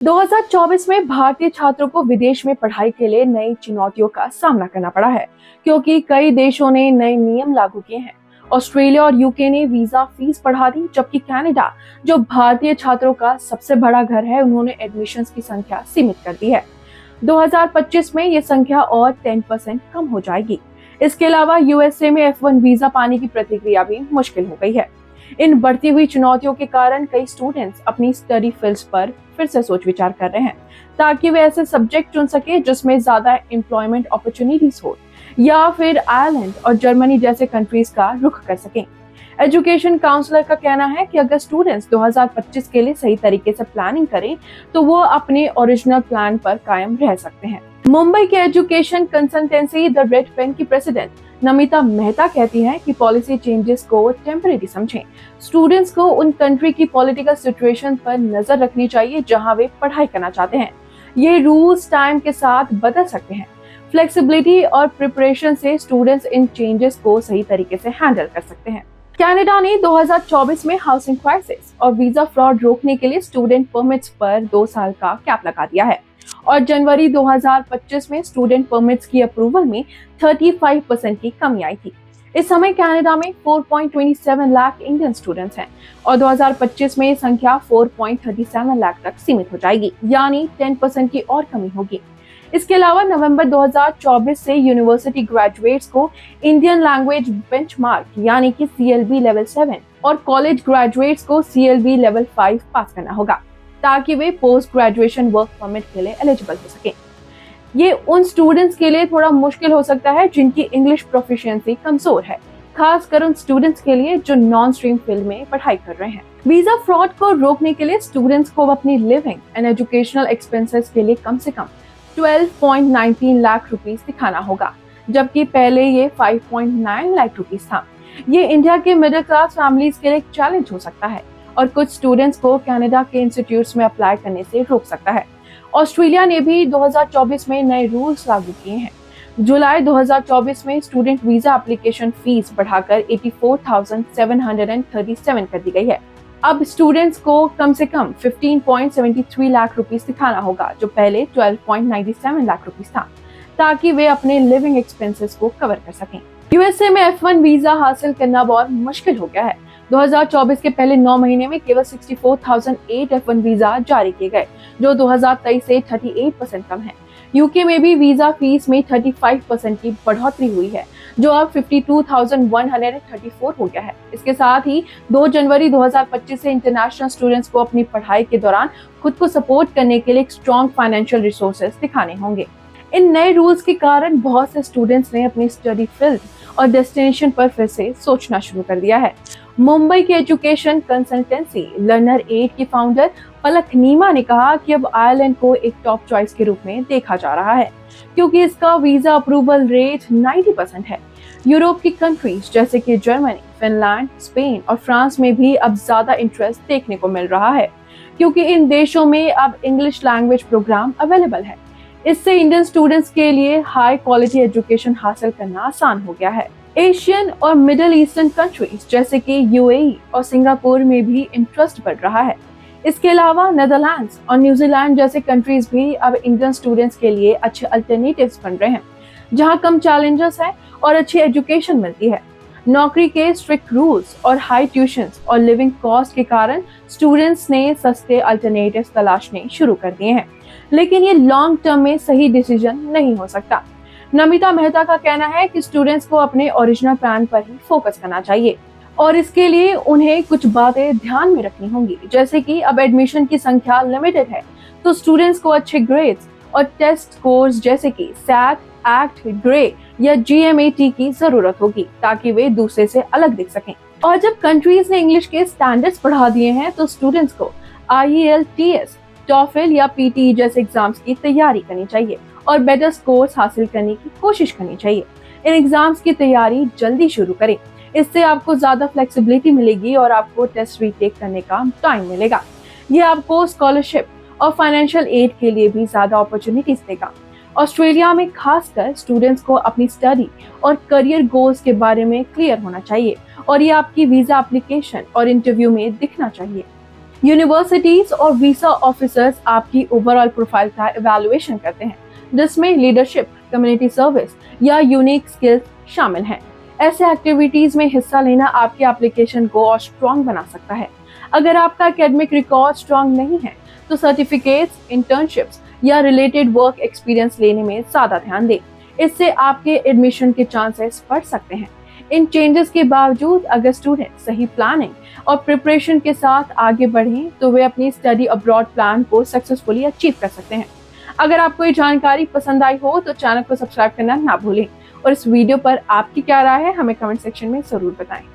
2024 में भारतीय छात्रों को विदेश में पढ़ाई के लिए नई चुनौतियों का सामना करना पड़ा है, क्योंकि कई देशों ने नए नियम लागू किए हैं। ऑस्ट्रेलिया और यूके ने वीजा फीस बढ़ा दी, जबकि कनाडा, जो भारतीय छात्रों का सबसे बड़ा घर है, उन्होंने एडमिशन्स की संख्या सीमित कर दी है। 2025 में ये संख्या और 10% कम हो जाएगी। इसके अलावा यूएसए में F1 वीजा पाने की प्रक्रिया भी मुश्किल हो गई है। इन बढ़ती हुई चुनौतियों के कारण कई स्टूडेंट्स अपनी स्टडी फील्ड्स पर फिर से सोच विचार कर रहे हैं, ताकि वे ऐसे सब्जेक्ट चुन सके जिसमें ज्यादा एम्प्लॉयमेंट अपॉर्चुनिटीज हो, या फिर आयरलैंड और जर्मनी जैसे कंट्रीज का रुख कर सकें। एजुकेशन काउंसलर का कहना है कि अगर स्टूडेंट्स 2025 के लिए सही तरीके से प्लानिंग करें तो वो अपने ओरिजिनल प्लान पर कायम रह सकते हैं। मुंबई के education consultancy the red pen की प्रेसिडेंट नमिता मेहता कहती हैं कि पॉलिसी चेंजेस को टेम्परेरी समझें। स्टूडेंट्स को उन कंट्री की पॉलिटिकल सिचुएशन पर नजर रखनी चाहिए जहां वे पढ़ाई करना चाहते हैं। ये रूल्स टाइम के साथ बदल सकते हैं। फ्लेक्सिबिलिटी और प्रिपरेशन से स्टूडेंट्स इन चेंजेस को सही तरीके से हैंडल कर सकते हैं। कनाडा ने 2024 में हाउसिंग क्राइसिस और वीजा फ्रॉड रोकने के लिए स्टूडेंट परमिट्स पर 2 साल का कैप लगा दिया है, और जनवरी 2025 में स्टूडेंट परमिट्स की अप्रूवल में 35% की कमी आई थी। इस समय कनाडा में 4.27 लाख इंडियन स्टूडेंट्स हैं, और 2025 में ये संख्या 4.37 लाख तक सीमित हो जाएगी, यानी 10% की और कमी होगी। इसके अलावा नवंबर 2024 से यूनिवर्सिटी ग्रेजुएट्स को इंडियन लैंग्वेज बेंचमार्क यानी कि CLB लेवल 7 और कॉलेज ग्रेजुएट्स को CLB लेवल 5 पास करना होगा, ताकि वे पोस्ट ग्रेजुएशन वर्क परमिट के लिए एलिजिबल हो सकें। ये उन स्टूडेंट्स के लिए थोड़ा मुश्किल हो सकता है जिनकी इंग्लिश प्रोफिशिएंसी कमजोर है, खासकर उन स्टूडेंट्स के लिए जो नॉन स्ट्रीम फील्ड में पढ़ाई कर रहे हैं। वीजा फ्रॉड को रोकने के लिए स्टूडेंट्स को अपनी लिविंग एंड एजुकेशनल एक्सपेंसेस के लिए कम से कम 12.19 लाख रुपीस दिखाना होगा, जबकि पहले ये 5.9 लाख रुपीस था। ये इंडिया के मिडिल क्लास फैमिलीज के लिए एक चैलेंज हो सकता है, और कुछ स्टूडेंट्स को कनाडा के इंस्टीट्यूट्स में अप्लाई करने से रोक सकता है। ऑस्ट्रेलिया ने भी 2024 में नए रूल्स लागू किए हैं। जुलाई 2024 में स्टूडेंट वीजा एप्लीकेशन फीस बढ़ाकर 84,737 कर दी गई है। अब स्टूडेंट्स को कम से कम 15.73 लाख रुपीस दिखाना होगा, जो पहले 12.97 लाख रुपीस था, ताकि वे अपने लिविंग एक्सपेंसेस को कवर कर सकें। यूएसए में F1 वीजा हासिल करना बहुत मुश्किल हो गया है। 2024 के पहले 9 महीने में केवल 64,008 F1 वीजा जारी किए गए, जो 2023 से 38% कम है। यूके में भी वीजा फीस में 35% की बढ़ोतरी हुई है, जो अब 52,134 हो गया है। इसके साथ ही 2 जनवरी 2025 से इंटरनेशनल स्टूडेंट्स को अपनी पढ़ाई के दौरान खुद को सपोर्ट करने के लिए स्ट्रॉन्ग फाइनेंशियल रिसोर्सेज दिखाने होंगे। इन नए रूल्स के कारण बहुत से स्टूडेंट्स ने अपनी स्टडी फील्ड और डेस्टिनेशन पर फिर से सोचना शुरू कर दिया है। मुंबई के एजुकेशन कंसल्टेंसी लर्नर एड की फाउंडर पलक नीमा ने कहा कि अब आयरलैंड को एक टॉप चॉइस के रूप में देखा जा रहा है, क्योंकि इसका वीजा अप्रूवल रेट 90% है। यूरोप की कंट्रीज जैसे कि जर्मनी, फिनलैंड, स्पेन और फ्रांस में भी अब ज्यादा इंटरेस्ट देखने को मिल रहा है, क्योंकि इन देशों में अब इंग्लिश लैंग्वेज प्रोग्राम अवेलेबल है। इससे इंडियन स्टूडेंट्स के लिए हाई क्वालिटी एजुकेशन हासिल करना आसान हो गया है। एशियन और मिडिल ईस्टर्न कंट्रीज जैसे कि UAE और सिंगापुर में भी इंटरेस्ट बढ़ रहा है। इसके अलावा नेदरलैंड्स और न्यूजीलैंड जैसे कंट्रीज भी अब इंडियन स्टूडेंट्स के लिए अच्छे अल्टरनेटिव्स बन रहे हैं, जहां कम चैलेंजेस है और अच्छी एजुकेशन मिलती है। नौकरी के स्ट्रिक्ट रूल्स और हाई ट्यूशंस और लिविंग कॉस्ट के कारण स्टूडेंट्स ने सस्ते अल्टरनेटिव्स तलाशने शुरू कर दिए हैं, लेकिन ये लॉन्ग टर्म में सही डिसीजन नहीं हो सकता। नमिता मेहता का कहना है कि स्टूडेंट्स को अपने ओरिजिनल प्लान पर ही फोकस करना चाहिए, और इसके लिए उन्हें कुछ बातें ध्यान में रखनी होंगी, जैसे कि अब एडमिशन की संख्या लिमिटेड है, तो स्टूडेंट्स को अच्छे ग्रेड्स और टेस्ट स्कोर्स जैसे कि SAT, ACT, ग्रे या GMAT की जरूरत होगी, ताकि वे दूसरे से अलग दिख सकें। और जब कंट्रीज ने इंग्लिश के स्टैंडर्ड्स बढ़ा दिए हैं, तो स्टूडेंट्स को IELTS, TOEFL या PTE जैसे एग्जाम्स की तैयारी करनी चाहिए और बेटर स्कोर्स हासिल करने की कोशिश करनी चाहिए। इन एग्जाम्स की तैयारी जल्दी शुरू करें, इससे आपको ज्यादा फ्लेक्सिबिलिटी मिलेगी और आपको टेस्ट रीटेक करने का टाइम मिलेगा। ये आपको स्कॉलरशिप और फाइनेंशियल एड के लिए भी ज्यादा अपॉर्चुनिटीज देगा। ऑस्ट्रेलिया में खासकर स्टूडेंट्स को अपनी स्टडी और करियर गोल्स के बारे में क्लियर होना चाहिए, और ये आपकी वीजा एप्लीकेशन और इंटरव्यू में दिखना चाहिए। यूनिवर्सिटीज और वीसा ऑफिसर्स आपकी ओवरऑल प्रोफाइल का इवैल्यूएशन करते हैं, जिसमें लीडरशिप, कम्युनिटी सर्विस या यूनिक स्किल्स शामिल हैं। ऐसे एक्टिविटीज में हिस्सा लेना आपके एप्लीकेशन को और स्ट्रॉन्ग बना सकता है। अगर आपका एकेडमिक रिकॉर्ड स्ट्रॉन्ग नहीं है तो सर्टिफिकेट्स, इंटर्नशिप्स या रिलेटेड वर्क एक्सपीरियंस लेने में ज्यादा ध्यान दें। इससे आपके एडमिशन के चांसेस बढ़ सकते हैं। इन चेंजेस के बावजूद अगर स्टूडेंट सही प्लानिंग और प्रिपरेशन के साथ आगे बढ़ें तो वे अपनी स्टडी अब्रॉड प्लान को सक्सेसफुली अचीव कर सकते हैं। अगर आपको ये जानकारी पसंद आई हो तो चैनल को सब्सक्राइब करना ना भूलें और इस वीडियो पर आपकी क्या राय है हमें कमेंट सेक्शन में जरूर बताएं।